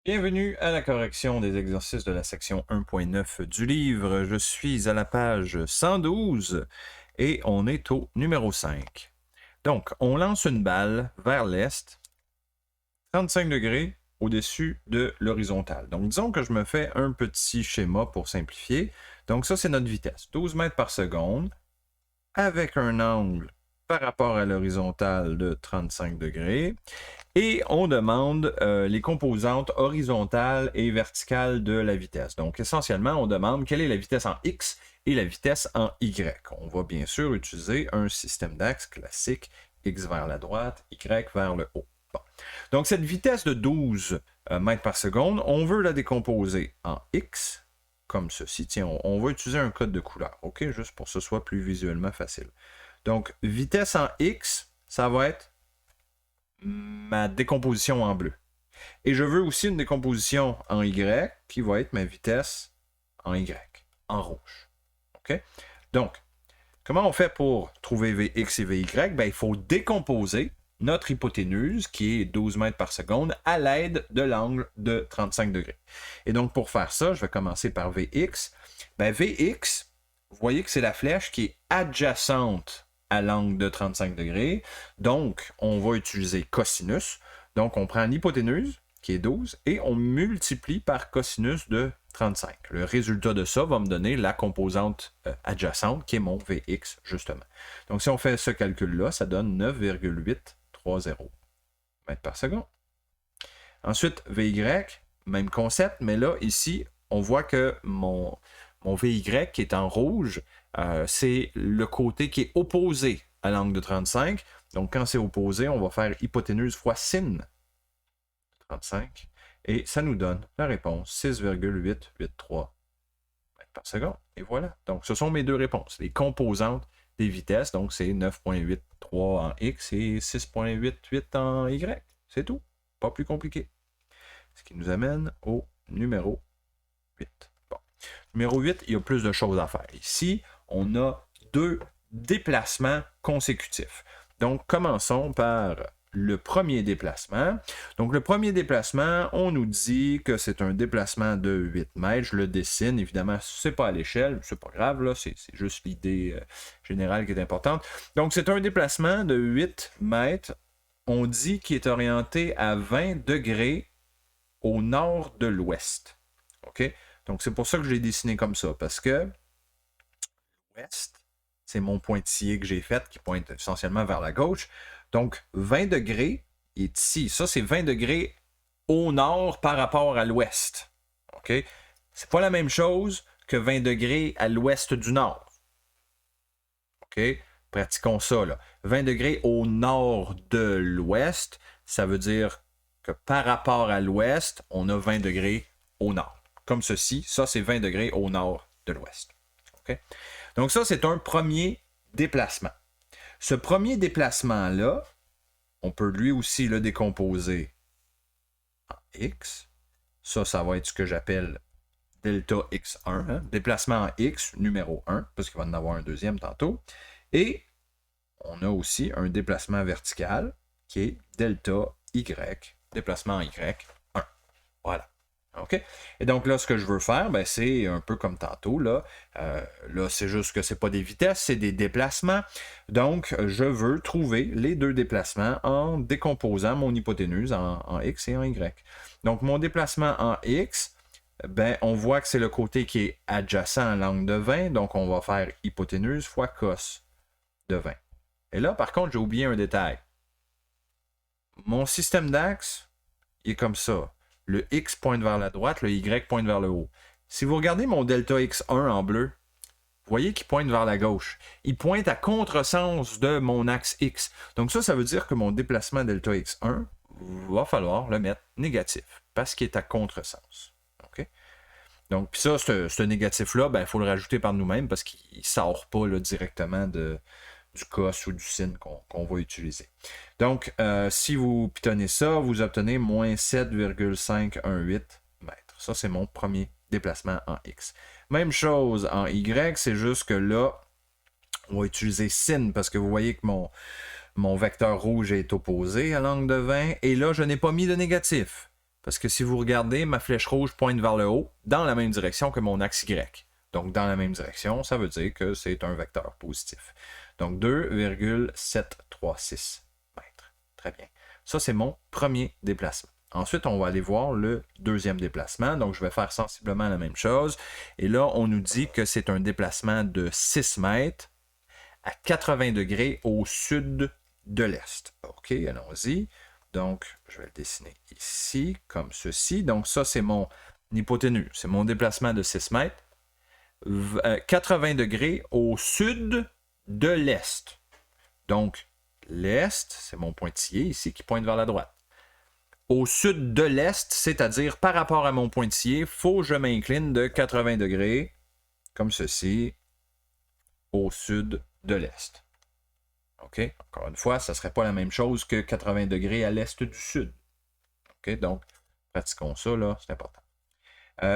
Bienvenue à la correction des exercices de la section 1.9 du livre. Je suis à la page 112 et on est au numéro 5. Donc, on lance une balle vers l'est, 35 degrés au-dessus de l'horizontale. Donc, disons que je me fais un petit schéma pour simplifier. Donc, ça, c'est notre vitesse, 12 mètres par seconde, avec un angle par rapport à l'horizontale de 35 degrés. Et on demande les composantes horizontales et verticales de la vitesse. Donc, essentiellement, on demande quelle est la vitesse en X et la vitesse en Y. On va bien sûr utiliser un système d'axe classique, X vers la droite, Y vers le haut. Bon. Donc, cette vitesse de 12 mètres par seconde, on veut la décomposer en X, comme ceci. Tiens, on va utiliser un code de couleur, OK? Juste pour que ce soit plus visuellement facile. Donc, vitesse en X, ça va être ma décomposition en bleu. Et je veux aussi une décomposition en Y qui va être ma vitesse en Y, en rouge. OK? Donc, comment on fait pour trouver Vx et Vy? Ben, il faut décomposer notre hypoténuse, qui est 12 mètres par seconde, à l'aide de l'angle de 35 degrés. Et donc, pour faire ça, je vais commencer par Vx. Ben, Vx, vous voyez que c'est la flèche qui est adjacente à l'angle de 35 degrés. Donc, on va utiliser cosinus. Donc, on prend l'hypoténuse, qui est 12, et on multiplie par cosinus de 35. Le résultat de ça va me donner la composante adjacente, qui est mon Vx, justement. Donc, si on fait ce calcul-là, ça donne 9,830 mètres par seconde. Ensuite, Vy, même concept, mais là, ici, on voit que mon Vy qui est en rouge, c'est le côté qui est opposé à l'angle de 35. Donc, quand c'est opposé, on va faire hypoténuse fois sin 35. Et ça nous donne la réponse 6,883 mètres par seconde. Et voilà. Donc, ce sont mes deux réponses. Les composantes des vitesses. Donc, c'est 9,83 en X et 6,88 en Y. C'est tout. Pas plus compliqué. Ce qui nous amène au numéro 8. Bon. Numéro 8, il y a plus de choses à faire. Ici, on a deux déplacements consécutifs. Donc, commençons par le premier déplacement. Donc, le premier déplacement, on nous dit que c'est un déplacement de 8 mètres. Je le dessine. Évidemment, c'est pas à l'échelle. C'est pas grave, là. C'est juste l'idée générale qui est importante. Donc, c'est un déplacement de 8 mètres. On dit qu'il est orienté à 20 degrés au nord de l'ouest. OK? Donc, c'est pour ça que je l'ai dessiné comme ça, parce que l'ouest, c'est mon pointillé que j'ai fait qui pointe essentiellement vers la gauche. Donc, 20 degrés est ici. Ça, c'est 20 degrés au nord par rapport à l'ouest. OK? C'est pas la même chose que 20 degrés à l'ouest du nord. OK? Pratiquons ça, là. 20 degrés au nord de l'ouest, ça veut dire que par rapport à l'ouest, on a 20 degrés au nord. Comme ceci, ça c'est 20 degrés au nord de l'ouest. Okay? Donc ça, c'est un premier déplacement. Ce premier déplacement-là, on peut lui aussi le décomposer en X. Ça va être ce que j'appelle delta X1, hein? Déplacement en X, numéro 1, parce qu'il va en avoir un deuxième tantôt. Et on a aussi un déplacement vertical qui est delta Y, déplacement en Y, 1. Voilà. OK? Et donc là, ce que je veux faire, ben, c'est un peu comme tantôt. Là, c'est juste que ce n'est pas des vitesses, c'est des déplacements. Donc, je veux trouver les deux déplacements en décomposant mon hypoténuse en X et en Y. Donc, mon déplacement en X, ben, on voit que c'est le côté qui est adjacent à l'angle de 20. Donc, on va faire hypoténuse fois cos de 20. Et là, par contre, j'ai oublié un détail. Mon système d'axe, il est comme ça. Le X pointe vers la droite, le Y pointe vers le haut. Si vous regardez mon delta X1 en bleu, vous voyez qu'il pointe vers la gauche. Il pointe à contresens de mon axe X. Donc ça veut dire que mon déplacement delta X1, va falloir le mettre négatif, parce qu'il est à contresens. OK? Donc, puis ça, ce négatif-là, il faut le rajouter par nous-mêmes, parce qu'il ne sort pas là, directement du cos ou du sin qu'on va utiliser. Donc, si vous pitonnez ça, vous obtenez moins 7,518 mètres. Ça, c'est mon premier déplacement en X. Même chose en Y, c'est juste que là, on va utiliser sin parce que vous voyez que mon vecteur rouge est opposé à l'angle de 20. Et là, je n'ai pas mis de négatif. Parce que si vous regardez, ma flèche rouge pointe vers le haut, dans la même direction que mon axe Y. Donc, dans la même direction, ça veut dire que c'est un vecteur positif. Donc, 2,736 mètres. Très bien. Ça, c'est mon premier déplacement. Ensuite, on va aller voir le deuxième déplacement. Donc, je vais faire sensiblement la même chose. Et là, on nous dit que c'est un déplacement de 6 mètres à 80 degrés au sud de l'est. OK, allons-y. Donc, je vais le dessiner ici, comme ceci. Donc, ça, c'est mon hypoténuse. C'est mon déplacement de 6 mètres. 80 degrés au sud de l'est. Donc, l'est, c'est mon pointillé ici qui pointe vers la droite. Au sud de l'est, c'est-à-dire par rapport à mon pointillé, il faut que je m'incline de 80 degrés, comme ceci, au sud de l'est. OK? Encore une fois, ça ne serait pas la même chose que 80 degrés à l'est du sud. OK? Donc, pratiquons ça, là, c'est important.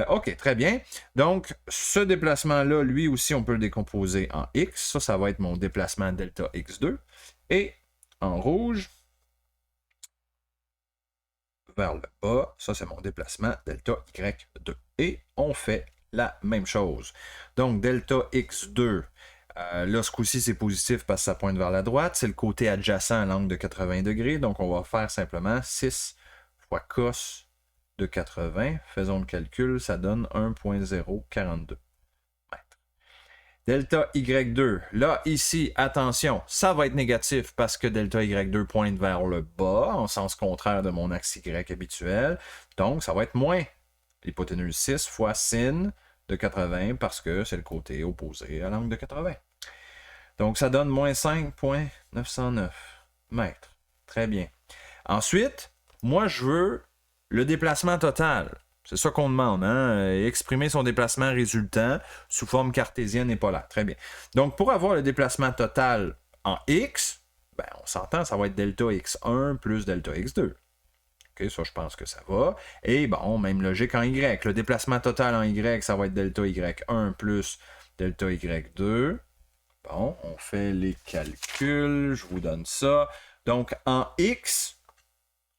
OK, très bien. Donc, ce déplacement-là, lui aussi, on peut le décomposer en X. Ça va être mon déplacement delta X2. Et en rouge, vers le bas, ça, c'est mon déplacement delta Y2. Et on fait la même chose. Donc, delta X2, là, ce coup-ci, c'est positif parce que ça pointe vers la droite. C'est le côté adjacent à l'angle de 80 degrés. Donc, on va faire simplement 6 fois cos de 80. Faisons le calcul, ça donne 1,042 mètres. Delta Y2, là, ici, attention, ça va être négatif parce que delta Y2 pointe vers le bas, en sens contraire de mon axe Y habituel. Donc, ça va être moins l'hypoténuse 6 fois sin de 80 parce que c'est le côté opposé à l'angle de 80. Donc, ça donne moins 5,909 mètres. Très bien. Ensuite, moi, je veux le déplacement total. C'est ça qu'on demande, hein? Exprimer son déplacement résultant sous forme cartésienne et polaire. Très bien. Donc, pour avoir le déplacement total en X, ben, on s'entend, ça va être delta X1 plus delta X2. OK, ça, je pense que ça va. Et bon, même logique en Y. Le déplacement total en Y, ça va être delta Y1 plus delta Y2. Bon, on fait les calculs. Je vous donne ça. Donc, en X,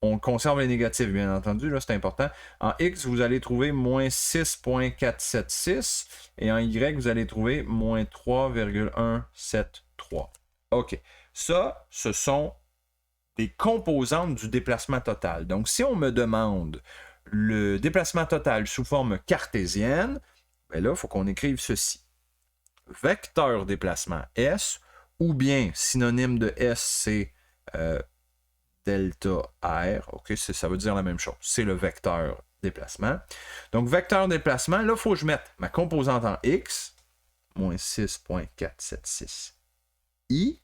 on conserve les négatifs, bien entendu, là, c'est important. En X, vous allez trouver moins 6,476 et en Y, vous allez trouver moins 3,173. OK. Ça, ce sont des composantes du déplacement total. Donc, si on me demande le déplacement total sous forme cartésienne, bien là, il faut qu'on écrive ceci. Vecteur déplacement S, ou bien synonyme de S, c'est delta R, ok, ça veut dire la même chose. C'est le vecteur déplacement. Donc, vecteur déplacement, là, il faut que je mette ma composante en X, moins 6,476 I.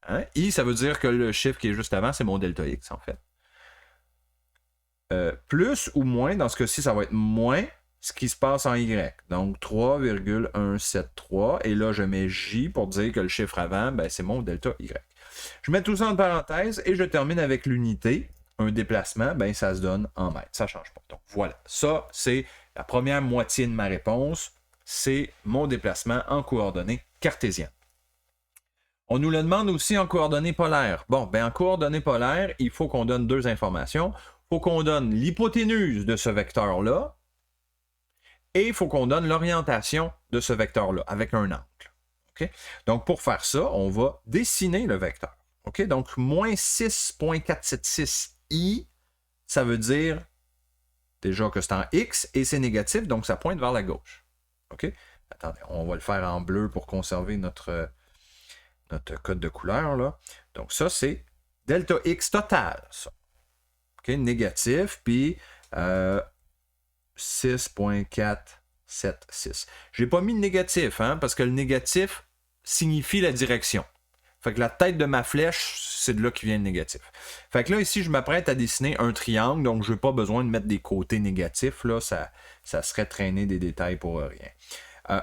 Hein? I, ça veut dire que le chiffre qui est juste avant, c'est mon delta X, en fait. Plus ou moins, dans ce cas-ci, ça va être moins ce qui se passe en Y. Donc, 3,173. Et là, je mets J pour dire que le chiffre avant, ben, c'est mon delta Y. Je mets tout ça en parenthèse et je termine avec l'unité. Un déplacement, ben, ça se donne en mètres. Ça ne change pas. Donc, voilà. Ça, c'est la première moitié de ma réponse. C'est mon déplacement en coordonnées cartésiennes. On nous le demande aussi en coordonnées polaires. Bon, ben, en coordonnées polaires, il faut qu'on donne deux informations. Il faut qu'on donne l'hypoténuse de ce vecteur-là et il faut qu'on donne l'orientation de ce vecteur-là avec un angle. Okay? Donc, pour faire ça, on va dessiner le vecteur. Okay? Donc, moins 6,476 I, ça veut dire déjà que c'est en X et c'est négatif, donc ça pointe vers la gauche. Okay? Attendez, on va le faire en bleu pour conserver notre code de couleur. Là. Donc, ça, c'est delta X total. Ça. Okay? Négatif, puis 6,476. Je n'ai pas mis de négatif, hein, parce que le négatif signifie la direction. Fait que la tête de ma flèche, c'est de là qu'il vient le négatif. Fait que là, ici, je m'apprête à dessiner un triangle, donc je n'ai pas besoin de mettre des côtés négatifs. Là, ça serait traîner des détails pour rien.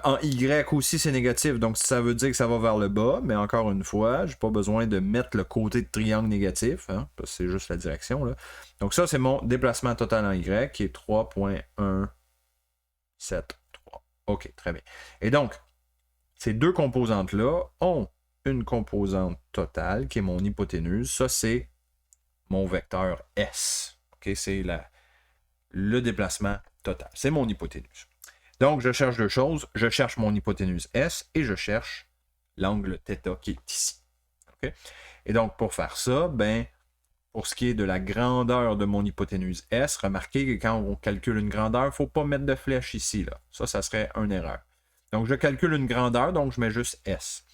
En Y aussi, c'est négatif, donc ça veut dire que ça va vers le bas, mais encore une fois, je n'ai pas besoin de mettre le côté de triangle négatif, hein, parce que c'est juste la direction. Là. Donc ça, c'est mon déplacement total en Y, qui est 3,173. OK, très bien. Et donc, ces deux composantes-là ont une composante totale, qui est mon hypoténuse. Ça, c'est mon vecteur S. OK, c'est le déplacement total. C'est mon hypoténuse. Donc, je cherche deux choses. Je cherche mon hypoténuse S et je cherche l'angle θ qui est ici. Okay? Et donc, pour faire ça, ben, pour ce qui est de la grandeur de mon hypoténuse S, remarquez que quand on calcule une grandeur, il ne faut pas mettre de flèche ici. Là. Ça serait une erreur. Donc, je calcule une grandeur, donc je mets juste S.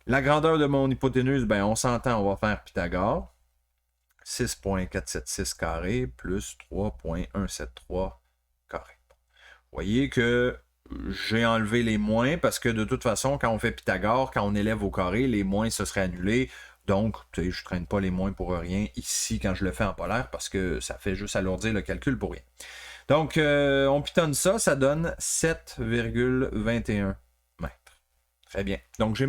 La grandeur de mon hypoténuse, ben, on s'entend, on va faire Pythagore. 6,476 carré plus 3,173 carré. Vous voyez que j'ai enlevé les moins parce que de toute façon, quand on fait Pythagore, quand on élève au carré, les moins se seraient annulés. Donc, je ne traîne pas les moins pour rien ici quand je le fais en polaire parce que ça fait juste alourdir le calcul pour rien. Donc, on pitonne ça, ça donne 7,21 mètres. Très bien. Donc, j'ai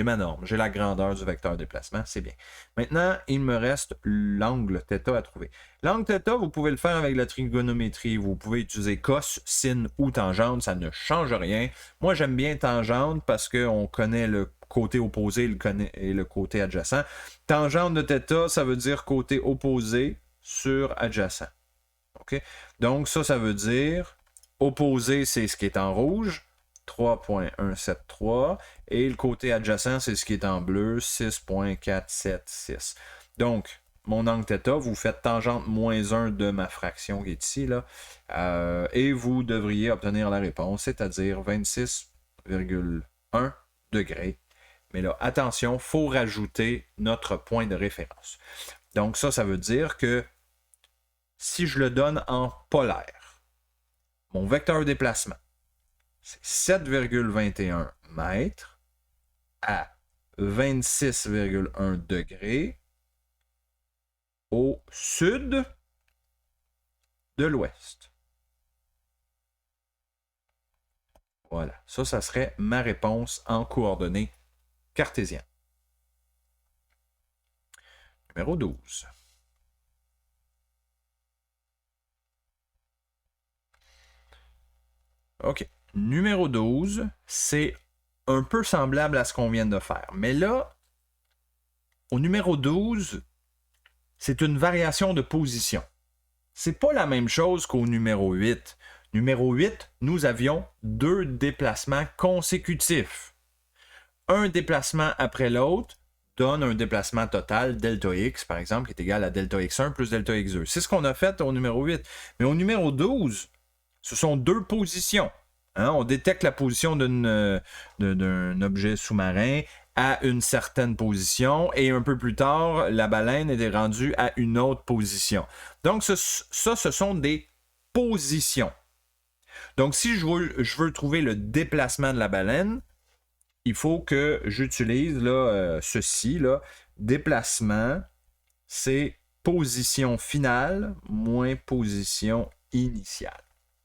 ma norme, j'ai la grandeur du vecteur déplacement, c'est bien. Maintenant, il me reste l'angle θ à trouver. L'angle θ, vous pouvez le faire avec la trigonométrie. Vous pouvez utiliser cos, sin ou tangente, ça ne change rien. Moi, j'aime bien tangente parce qu'on connaît le côté opposé et le côté adjacent. Tangente de θ, ça veut dire côté opposé sur adjacent. Okay? Donc, ça veut dire opposé, c'est ce qui est en rouge. 3,173 et le côté adjacent, c'est ce qui est en bleu, 6,476. Donc, mon angle θ, vous faites tangente moins 1 de ma fraction qui est ici, là, et vous devriez obtenir la réponse, c'est-à-dire 26,1 degrés. Mais là, attention, il faut rajouter notre point de référence. Donc, ça veut dire que si je le donne en polaire, mon vecteur déplacement, c'est 7,21 mètres à 26,1 degrés au sud de l'ouest. Voilà, ça serait ma réponse en coordonnées cartésiennes. Numéro 12. OK. Numéro 12, c'est un peu semblable à ce qu'on vient de faire. Mais là, au numéro 12, c'est une variation de position. C'est pas la même chose qu'au numéro 8. Numéro 8, nous avions deux déplacements consécutifs. Un déplacement après l'autre donne un déplacement total, delta x, par exemple, qui est égal à delta x1 plus delta x2. C'est ce qu'on a fait au numéro 8. Mais au numéro 12, ce sont deux positions. Hein, on détecte la position d'un objet sous-marin à une certaine position et un peu plus tard, la baleine était rendue à une autre position. Donc, ce sont des positions. Donc, si je veux trouver le déplacement de la baleine, il faut que j'utilise ceci. Là, déplacement, c'est position finale moins position initiale.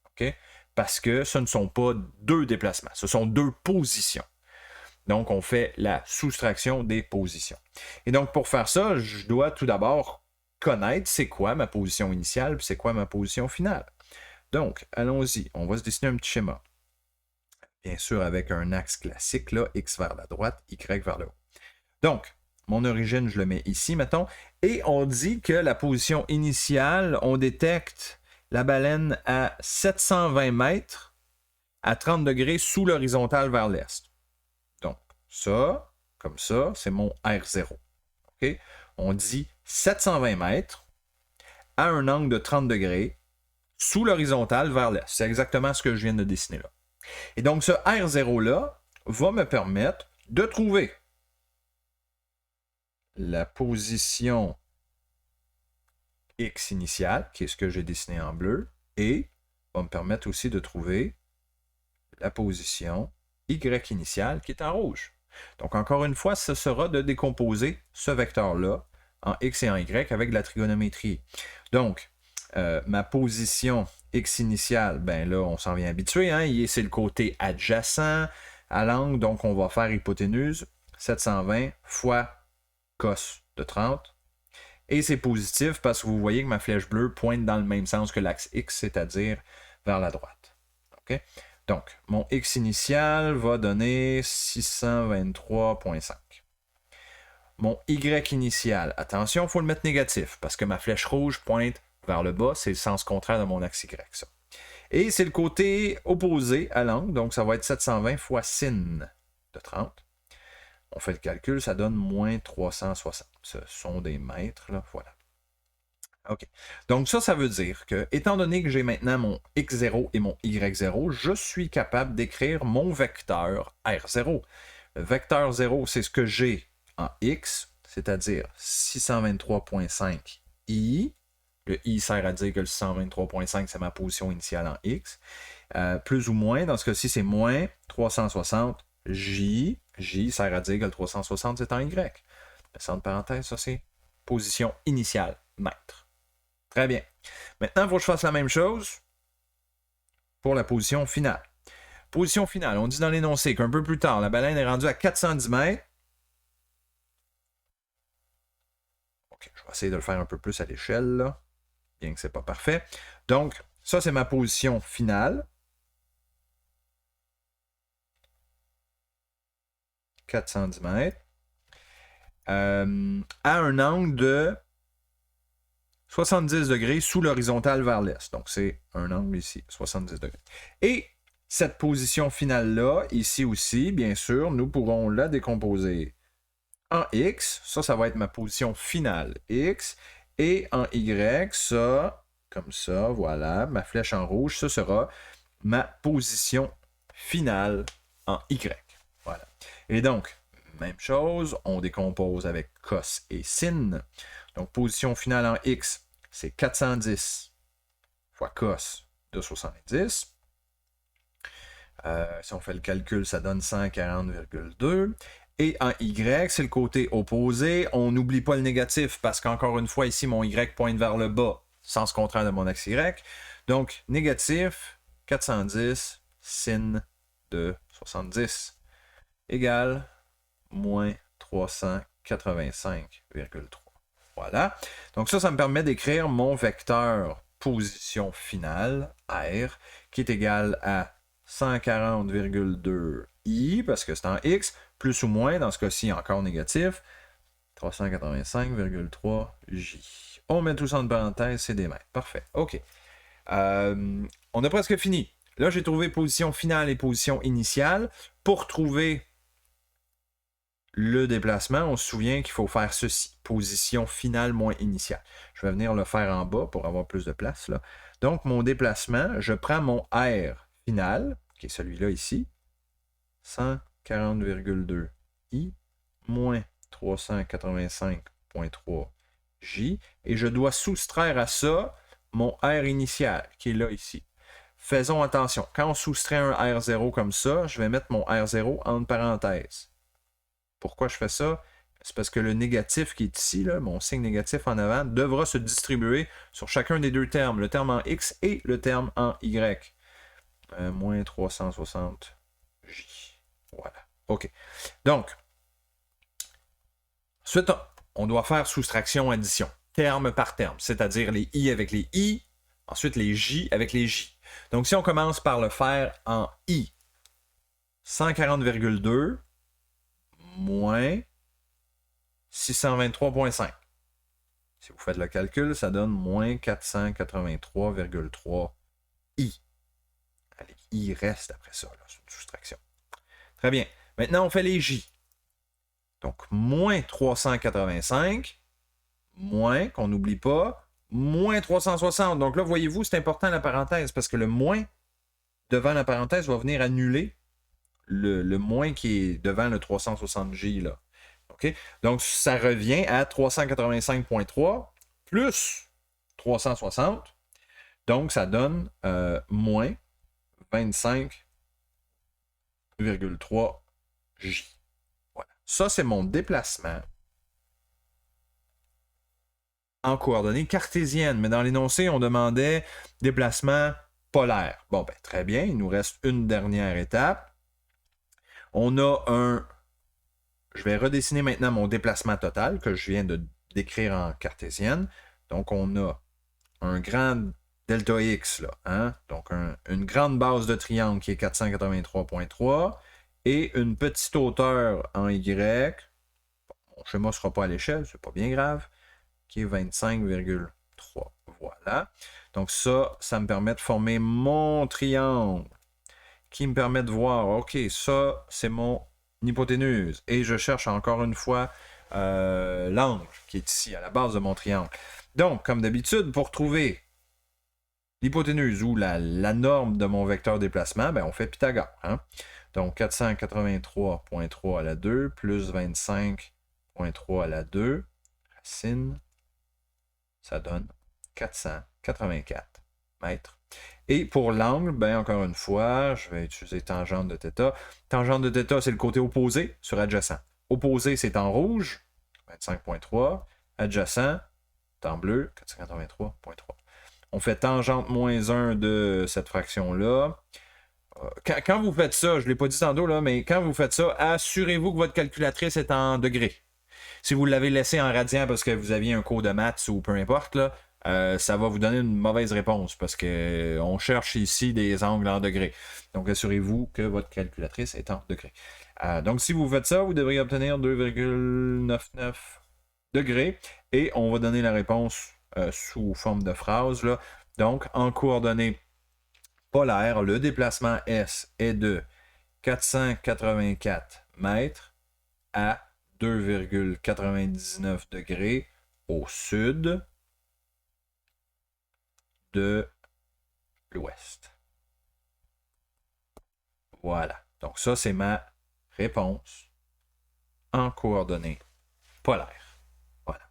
OK? Parce que ce ne sont pas deux déplacements, ce sont deux positions. Donc, on fait la soustraction des positions. Et donc, pour faire ça, je dois tout d'abord connaître c'est quoi ma position initiale et c'est quoi ma position finale. Donc, allons-y. On va se dessiner un petit schéma. Bien sûr, avec un axe classique, là, X vers la droite, Y vers le haut. Donc, mon origine, je le mets ici, mettons. Et on dit que la position initiale, on détecte la baleine à 720 mètres à 30 degrés sous l'horizontale vers l'est. Donc, ça, comme ça, c'est mon R0. Okay? On dit 720 mètres à un angle de 30 degrés sous l'horizontale vers l'est. C'est exactement ce que je viens de dessiner là. Et donc, ce R0-là va me permettre de trouver la position X initiale, qui est ce que j'ai dessiné en bleu, et va me permettre aussi de trouver la position Y initiale, qui est en rouge. Donc, encore une fois, ce sera de décomposer ce vecteur-là en X et en Y avec de la trigonométrie. Donc, ma position X initiale, ben là, on s'en vient habitué, hein, c'est le côté adjacent à l'angle, donc on va faire hypoténuse, 720 fois cos de 30. Et c'est positif parce que vous voyez que ma flèche bleue pointe dans le même sens que l'axe X, c'est-à-dire vers la droite. Okay? Donc, mon X initial va donner 623,5. Mon Y initial, attention, il faut le mettre négatif parce que ma flèche rouge pointe vers le bas, c'est le sens contraire de mon axe Y, ça. Et c'est le côté opposé à l'angle, donc ça va être 720 fois sin de 30. On fait le calcul, ça donne moins 360. Ce sont des mètres, là, voilà. OK. Donc ça veut dire que, étant donné que j'ai maintenant mon x0 et mon y0, je suis capable d'écrire mon vecteur r0. Le vecteur 0, c'est ce que j'ai en x, c'est-à-dire 623.5 i. Le i sert à dire que le 623.5, c'est ma position initiale en x. Plus ou moins, dans ce cas-ci, c'est moins 360 j. J sert à dire que le 360, c'est en y. Ça, entre parenthèses, ça, c'est position initiale, mètre. Très bien. Maintenant, il faut que je fasse la même chose pour la position finale. Position finale, on dit dans l'énoncé qu'un peu plus tard, la baleine est rendue à 410 mètres. OK, je vais essayer de le faire un peu plus à l'échelle, là, bien que ce n'est pas parfait. Donc, ça, c'est ma position finale. 410 mètres. À un angle de 70 degrés sous l'horizontale vers l'est. Donc, c'est un angle ici, 70 degrés. Et cette position finale-là, ici aussi, bien sûr, nous pourrons la décomposer en X. Ça va être ma position finale X. Et en Y, ça, comme ça, voilà, ma flèche en rouge, ça sera ma position finale en Y. Voilà. Et donc, même chose, on décompose avec cos et sin. Donc, position finale en X, c'est 410 fois cos de 70. Si on fait le calcul, ça donne 140,2. Et en Y, c'est le côté opposé. On n'oublie pas le négatif parce qu'encore une fois, ici, mon Y pointe vers le bas, sens contraire de mon axe Y. Donc, négatif, 410 sin de 70 égale moins 385,3. Voilà. Donc ça me permet d'écrire mon vecteur position finale, R, qui est égal à 140,2 i, parce que c'est en x, plus ou moins, dans ce cas-ci, encore négatif, 385,3 j. On met tout ça en parenthèse, c'est des mètres. Parfait. OK. On a presque fini. Là, j'ai trouvé position finale et position initiale. Pour trouver le déplacement, on se souvient qu'il faut faire ceci. Position finale moins initiale. Je vais venir le faire en bas pour avoir plus de place, là. Donc, mon déplacement, je prends mon R final, qui est celui-là ici, 140,2 I, moins 385,3 J, et je dois soustraire à ça mon R initial, qui est là ici. Faisons attention, quand on soustrait un R0 comme ça, je vais mettre mon R0 entre parenthèses. Pourquoi je fais ça? C'est parce que le négatif qui est ici, là, mon signe négatif en avant, devra se distribuer sur chacun des deux termes, le terme en X et le terme en Y. Moins 360 J. Voilà. OK. Donc, ensuite, on doit faire soustraction-addition, terme par terme, c'est-à-dire les I avec les I, ensuite les J avec les J. Donc, si on commence par le faire en I, 140,2 moins 623,5. Si vous faites le calcul, ça donne moins 483,3 I. Allez, I reste après ça, c'est une soustraction. Très bien. Maintenant, on fait les J. Donc, moins 385, moins, qu'on n'oublie pas, moins 360. Donc là, voyez-vous, c'est important la parenthèse, parce que le moins devant la parenthèse va venir annuler le moins qui est devant le 360J, là. OK? Donc, ça revient à 385,3 plus 360. Donc, ça donne moins 25,3 J. Voilà. Ça, c'est mon déplacement en coordonnées cartésiennes. Mais dans l'énoncé, on demandait déplacement polaire. Bon, ben, très bien. Il nous reste une dernière étape. On a un... Je vais redessiner maintenant mon déplacement total que je viens de décrire en cartésienne. Donc, on a un grand delta X, là, hein? Donc une grande base de triangle qui est 483,3 et une petite hauteur en Y. Mon schéma ne sera pas à l'échelle, c'est pas bien grave, qui est 25,3. Voilà. Donc ça me permet de former mon triangle qui me permet de voir, OK, ça, c'est mon hypoténuse. Et je cherche encore une fois l'angle qui est ici, à la base de mon triangle. Donc, comme d'habitude, pour trouver l'hypoténuse ou la norme de mon vecteur déplacement, ben, on fait Pythagore. Hein? Donc, 483,3 à la 2 plus 25,3 à la 2, racine, ça donne 484 mètres. Et pour l'angle, ben encore une fois, je vais utiliser tangente de θ. Tangente de θ, c'est le côté opposé sur adjacent. Opposé, c'est en rouge, 25,3. Adjacent, c'est en bleu, 483,3. On fait tangente moins 1 de cette fraction-là. Quand vous faites ça, je ne l'ai pas dit tantôt, là, mais quand vous faites ça, assurez-vous que votre calculatrice est en degrés. Si vous l'avez laissé en radian parce que vous aviez un cours de maths ou peu importe, là, ça va vous donner une mauvaise réponse parce qu'on cherche ici des angles en degrés. Donc, assurez-vous que votre calculatrice est en degrés. Donc, si vous faites ça, vous devriez obtenir 2,99 degrés et on va donner la réponse sous forme de phrase. Là. Donc, en coordonnées polaires, le déplacement S est de 484 mètres à 2,99 degrés au sud de l'ouest. Voilà. Donc ça, c'est ma réponse en coordonnées polaires. Voilà.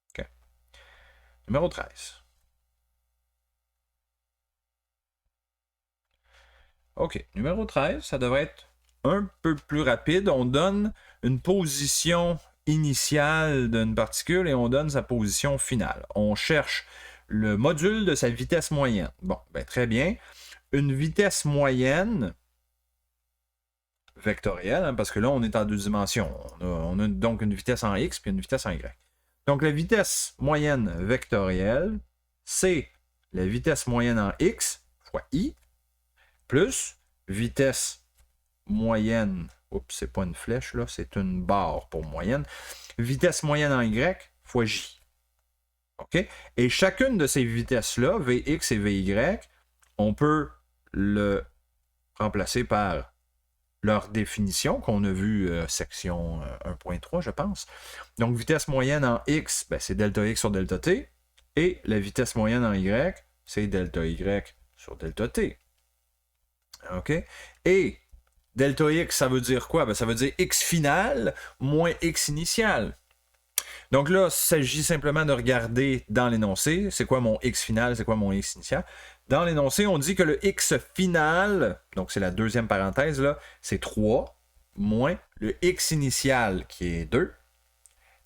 OK. Numéro 13. OK. Numéro 13, ça devrait être un peu plus rapide. On donne une position initiale d'une particule et on donne sa position finale. On cherche le module de sa vitesse moyenne. Bon, ben très bien. Une vitesse moyenne vectorielle, hein, parce que là, on est en deux dimensions. On a donc une vitesse en X puis une vitesse en Y. Donc, la vitesse moyenne vectorielle, c'est la vitesse moyenne en X fois I plus vitesse moyenne, oups, c'est pas une flèche, là, c'est une barre pour moyenne, vitesse moyenne en Y fois J. OK? Et chacune de ces vitesses-là, Vx et Vy, on peut le remplacer par leur définition qu'on a vue section 1.3, je pense. Donc, vitesse moyenne en X, ben, c'est delta X sur delta T. Et la vitesse moyenne en Y, c'est delta Y sur delta T. OK? Et delta X, ça veut dire quoi? Ben, ça veut dire X final moins X initial. Donc là, il s'agit simplement de regarder dans l'énoncé, c'est quoi mon X final, c'est quoi mon X initial. Dans l'énoncé, on dit que le X final, donc c'est la deuxième parenthèse, là, c'est 3, moins le X initial, qui est 2,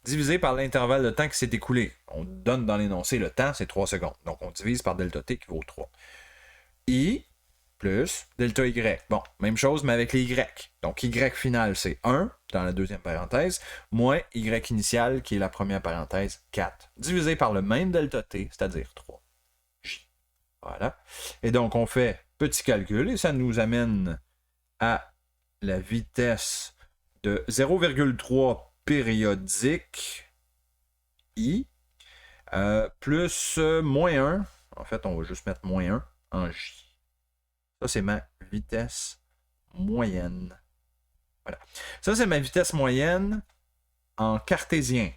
divisé par l'intervalle de temps qui s'est écoulé. On donne dans l'énoncé le temps, c'est 3 secondes. Donc on divise par delta T qui vaut 3. I plus delta Y. Bon, même chose, mais avec les Y. Donc, Y final, c'est 1 dans la deuxième parenthèse, moins Y initial, qui est la première parenthèse, 4. Divisé par le même delta T, c'est-à-dire 3. J. Voilà. Et donc, on fait petit calcul, et ça nous amène à la vitesse de 0,3 périodique I, plus moins 1. En fait, on va juste mettre moins 1 en J. Ça, c'est ma vitesse moyenne. Voilà. Ça, c'est ma vitesse moyenne en cartésien.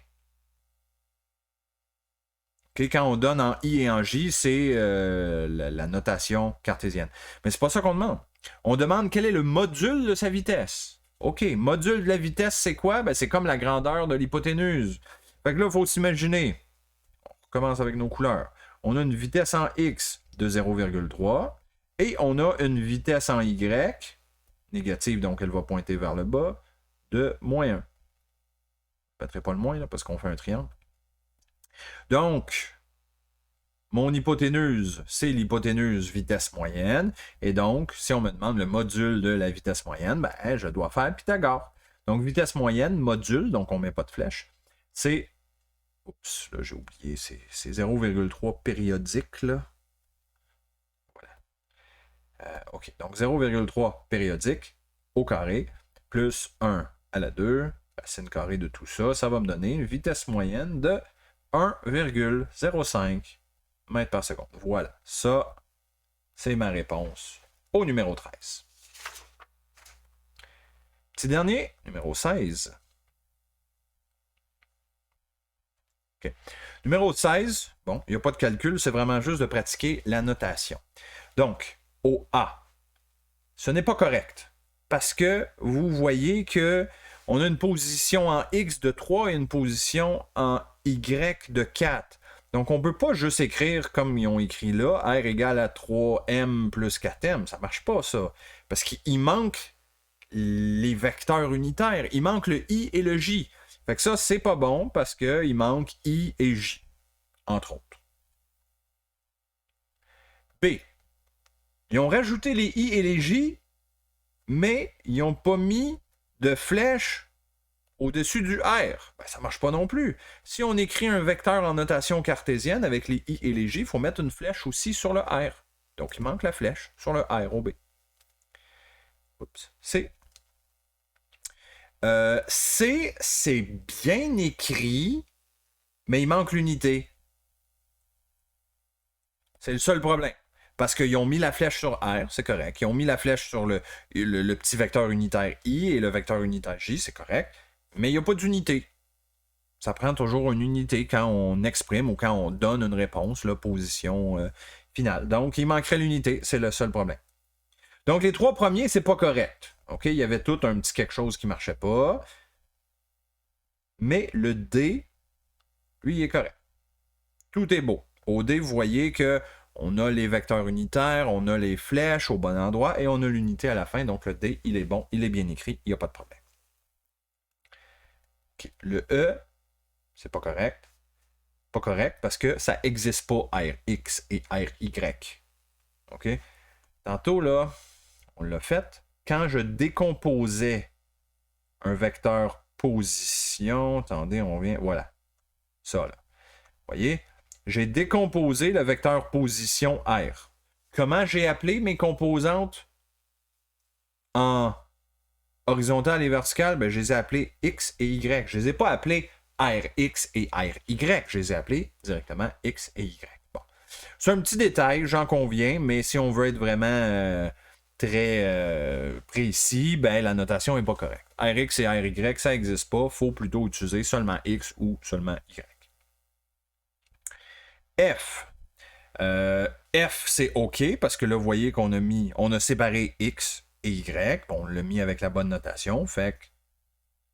Okay, quand on donne en I et en J, c'est la notation cartésienne. Mais c'est pas ça qu'on demande. On demande quel est le module de sa vitesse. OK, module de la vitesse, c'est quoi? Ben, c'est comme la grandeur de l'hypoténuse. Fait que là, il faut s'imaginer. On commence avec nos couleurs. On a une vitesse en X de 0,3. Et on a une vitesse en Y, négative, donc elle va pointer vers le bas, de moins 1. Je ne mettrai pas le moins, là, parce qu'on fait un triangle. Donc, mon hypoténuse, c'est l'hypoténuse vitesse moyenne. Et donc, si on me demande le module de la vitesse moyenne, ben, je dois faire Pythagore. Donc, vitesse moyenne, module, donc on ne met pas de flèche, c'est... Oups, là, j'ai oublié, c'est 0,3 périodique, là. OK, donc 0,3 périodique au carré, plus 1 à la 2, racine carrée de tout ça, ça va me donner une vitesse moyenne de 1,05 mètres par seconde. Voilà, ça, c'est ma réponse au numéro 13. Petit dernier, numéro 16. OK. Numéro 16, bon, il n'y a pas de calcul, c'est vraiment juste de pratiquer la notation. Donc, au A, ce n'est pas correct parce que vous voyez que on a une position en X de 3 et une position en Y de 4. Donc, on ne peut pas juste écrire comme ils ont écrit là, R égale à 3M plus 4M. Ça ne marche pas, ça. Parce qu'il manque les vecteurs unitaires. Il manque le I et le J. Fait que ça, c'est pas bon parce qu'il manque I et J, entre autres. B. Ils ont rajouté les I et les J, mais ils n'ont pas mis de flèche au-dessus du R. Ben, ça ne marche pas non plus. Si on écrit un vecteur en notation cartésienne avec les I et les J, il faut mettre une flèche aussi sur le R. Donc, il manque la flèche sur le R au B. Oups. C. C, c'est bien écrit, mais il manque l'unité. C'est le seul problème. Parce qu'ils ont mis la flèche sur R, c'est correct. Ils ont mis la flèche sur le petit vecteur unitaire I et le vecteur unitaire J, c'est correct. Mais il n'y a pas d'unité. Ça prend toujours une unité quand on exprime ou quand on donne une réponse, la position finale. Donc, il manquerait l'unité, c'est le seul problème. Donc, les trois premiers, c'est pas correct. OK? Il y avait tout un petit quelque chose qui ne marchait pas. Mais le D, lui, il est correct. Tout est beau. Au D, vous voyez que on a les vecteurs unitaires, on a les flèches au bon endroit et on a l'unité à la fin. Donc, le D, il est bon, il est bien écrit, il n'y a pas de problème. Okay. Le E, c'est pas correct. Pas correct parce que ça n'existe pas Rx et Ry. OK? Tantôt, là, on l'a fait. Quand je décomposais un vecteur position, attendez, on vient, voilà. Ça, là. Vous voyez? J'ai décomposé le vecteur position R. Comment j'ai appelé mes composantes en horizontale et verticale? Ben, je les ai appelées X et Y. Je ne les ai pas appelées Rx et Ry. Je les ai appelées directement X et Y. Bon. C'est un petit détail, j'en conviens, mais si on veut être vraiment très précis, ben, la notation n'est pas correcte. Rx et Ry, ça n'existe pas. Il faut plutôt utiliser seulement X ou seulement Y. F. F, c'est OK, parce que là, vous voyez qu'on a séparé X et Y. On l'a mis avec la bonne notation. Fait que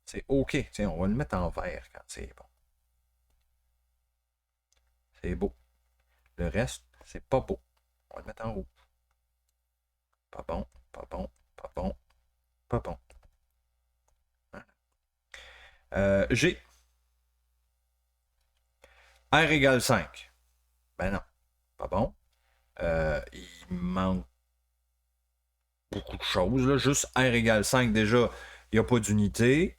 c'est OK. Tiens, on va le mettre en vert quand c'est bon. C'est beau. Le reste, c'est pas beau. On va le mettre en rouge. Pas bon, pas bon, pas bon, pas bon. G. R égale 5. Ben non, pas bon. Il manque beaucoup de choses. Là. Juste R égale 5, déjà, il n'y a pas d'unité.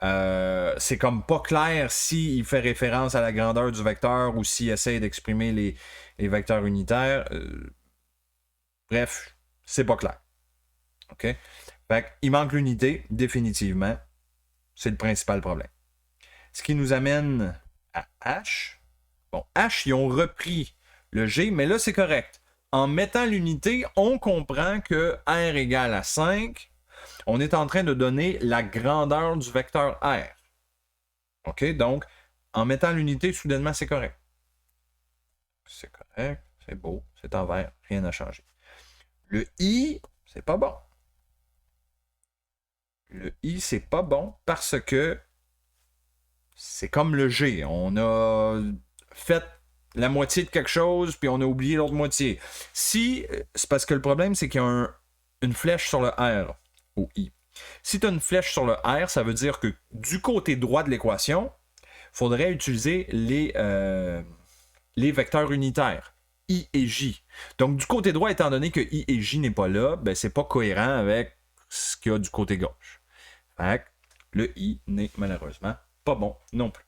C'est comme pas clair s'il fait référence à la grandeur du vecteur ou s'il essaie d'exprimer les vecteurs unitaires. Bref, c'est pas clair. OK? Fait qu'il manque l'unité, définitivement. C'est le principal problème. Ce qui nous amène à H. Bon, H, ils ont repris le G, mais là, c'est correct. En mettant l'unité, on comprend que R égale à 5. On est en train de donner la grandeur du vecteur R. OK? Donc, en mettant l'unité, soudainement, c'est correct. C'est correct, c'est beau, c'est en vert, rien n'a changé. Le I, c'est pas bon. Le I, c'est pas bon parce que c'est comme le G. On a fait la moitié de quelque chose, puis on a oublié l'autre moitié. Si, c'est parce que le problème, c'est qu'il y a une flèche sur le R au I. Si tu as une flèche sur le R, ça veut dire que du côté droit de l'équation, il faudrait utiliser les vecteurs unitaires, I et J. Donc, du côté droit, étant donné que I et J n'est pas là, ben, c'est pas cohérent avec ce qu'il y a du côté gauche. Fait que le I n'est malheureusement pas bon non plus.